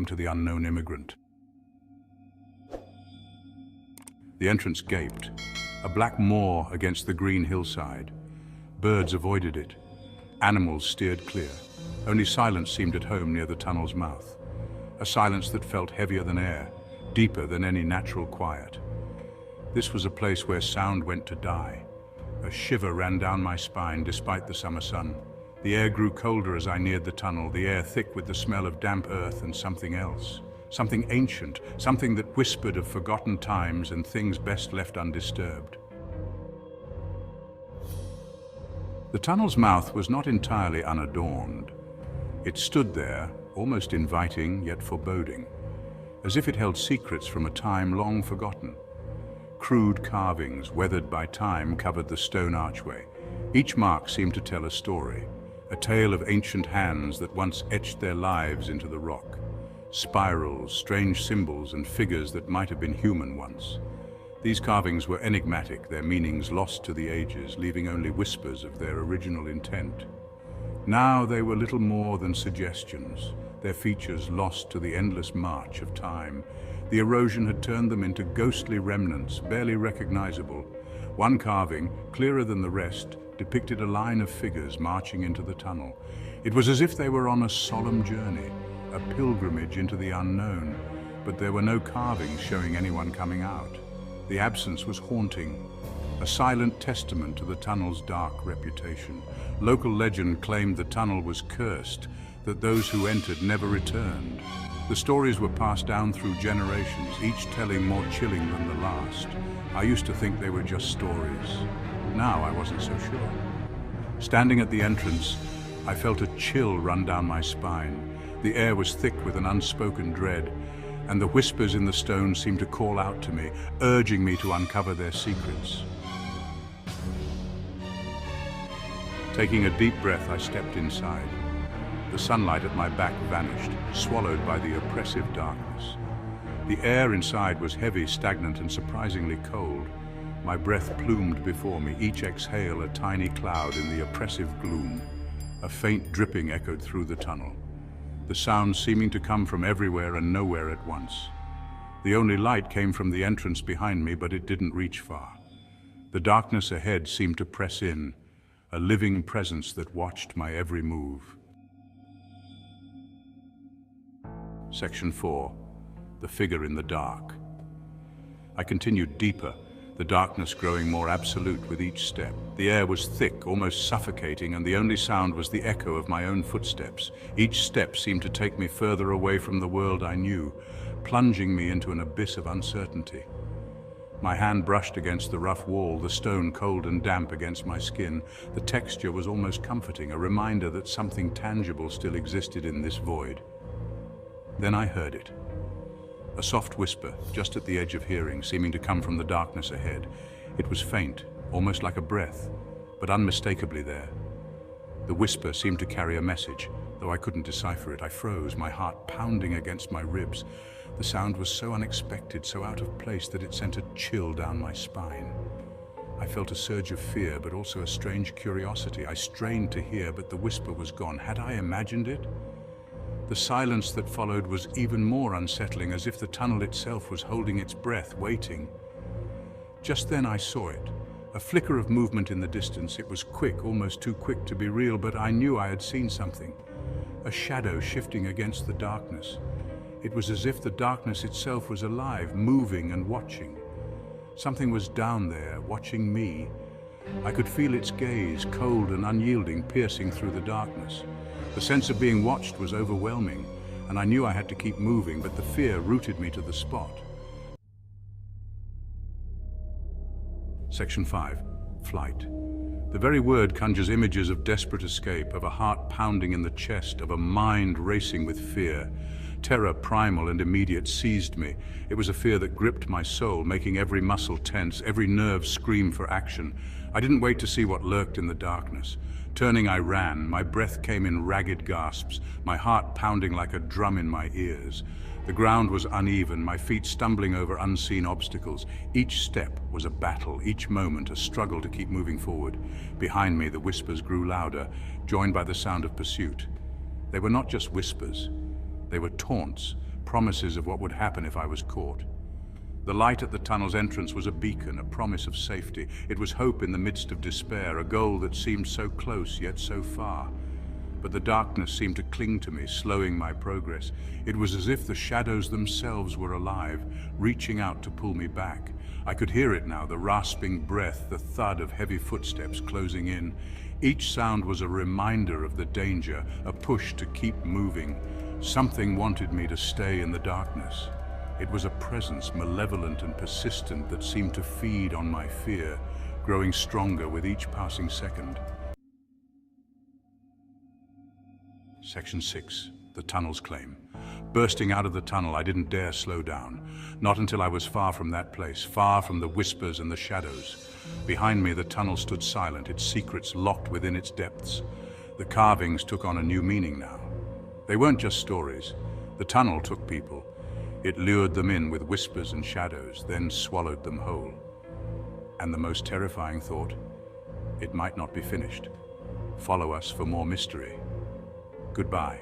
home to the unknown immigrant. The entrance gaped, a black moor against the green hillside. Birds avoided it. Animals steered clear. Only silence seemed at home near the tunnel's mouth. A silence that felt heavier than air, deeper than any natural quiet. This was a place where sound went to die. A shiver ran down my spine despite the summer sun. The air grew colder as I neared the tunnel, the air thick with the smell of damp earth and something else. Something ancient, something that whispered of forgotten times and things best left undisturbed. The tunnel's mouth was not entirely unadorned. It stood there, almost inviting yet foreboding, as if it held secrets from a time long forgotten. Crude carvings, weathered by time, covered the stone archway. Each mark seemed to tell a story, a tale of ancient hands that once etched their lives into the rock. Spirals, strange symbols, and figures that might have been human once. These carvings were enigmatic, their meanings lost to the ages, leaving only whispers of their original intent. Now they were little more than suggestions, their features lost to the endless march of time. The erosion had turned them into ghostly remnants, barely recognizable. One carving, clearer than the rest, depicted a line of figures marching into the tunnel. It was as if they were on a solemn journey, a pilgrimage into the unknown, but there were no carvings showing anyone coming out. The absence was haunting, a silent testament to the tunnel's dark reputation. Local legend claimed the tunnel was cursed, that those who entered never returned. The stories were passed down through generations, each telling more chilling than the last. I used to think they were just stories. Now I wasn't so sure. Standing at the entrance, I felt a chill run down my spine. The air was thick with an unspoken dread, and the whispers in the stone seemed to call out to me, urging me to uncover their secrets. Taking a deep breath, I stepped inside. The sunlight at my back vanished, swallowed by the oppressive darkness. The air inside was heavy, stagnant, and surprisingly cold. My breath plumed before me, each exhale a tiny cloud in the oppressive gloom. A faint dripping echoed through the tunnel, the sounds seeming to come from everywhere and nowhere at once. The only light came from the entrance behind me, but it didn't reach far. The darkness ahead seemed to press in, a living presence that watched my every move. Section 4. The figure in the dark. I continued deeper, the darkness growing more absolute with each step. The air was thick, almost suffocating, and the only sound was the echo of my own footsteps. Each step seemed to take me further away from the world I knew, plunging me into an abyss of uncertainty. My hand brushed against the rough wall, the stone cold and damp against my skin. The texture was almost comforting, a reminder that something tangible still existed in this void. Then I heard it. A soft whisper, just at the edge of hearing, seeming to come from the darkness ahead. It was faint, almost like a breath, but unmistakably there. The whisper seemed to carry a message, though I couldn't decipher it. I froze, my heart pounding against my ribs. The sound was so unexpected, so out of place, that it sent a chill down my spine. I felt a surge of fear, but also a strange curiosity. I strained to hear, but the whisper was gone. Had I imagined it? The silence that followed was even more unsettling, as if the tunnel itself was holding its breath, waiting. Just then I saw it, a flicker of movement in the distance. It was quick, almost too quick to be real, but I knew I had seen something. A shadow shifting against the darkness. It was as if the darkness itself was alive, moving and watching. Something was down there, watching me. I could feel its gaze, cold and unyielding, piercing through the darkness. The sense of being watched was overwhelming, and I knew I had to keep moving, but the fear rooted me to the spot. Section 5. Flight. The very word conjures images of desperate escape, of a heart pounding in the chest, of a mind racing with fear. Terror, primal and immediate, seized me. It was a fear that gripped my soul, making every muscle tense, every nerve scream for action. I didn't wait to see what lurked in the darkness. Turning, I ran. My breath came in ragged gasps, my heart pounding like a drum in my ears. The ground was uneven, my feet stumbling over unseen obstacles. Each step was a battle, each moment a struggle to keep moving forward. Behind me, the whispers grew louder, joined by the sound of pursuit. They were not just whispers. They were taunts, promises of what would happen if I was caught. The light at the tunnel's entrance was a beacon, a promise of safety. It was hope in the midst of despair, a goal that seemed so close yet so far. But the darkness seemed to cling to me, slowing my progress. It was as if the shadows themselves were alive, reaching out to pull me back. I could hear it now, the rasping breath, the thud of heavy footsteps closing in. Each sound was a reminder of the danger, a push to keep moving. Something wanted me to stay in the darkness. It was a presence, malevolent and persistent, that seemed to feed on my fear, growing stronger with each passing second. Section 6. The tunnel's claim. Bursting out of the tunnel, I didn't dare slow down. Not until I was far from that place, far from the whispers and the shadows. Behind me, the tunnel stood silent, its secrets locked within its depths. The carvings took on a new meaning now. They weren't just stories. The tunnel took people. It lured them in with whispers and shadows, then swallowed them whole. And the most terrifying thought, it might not be finished. Follow us for more mystery. Goodbye.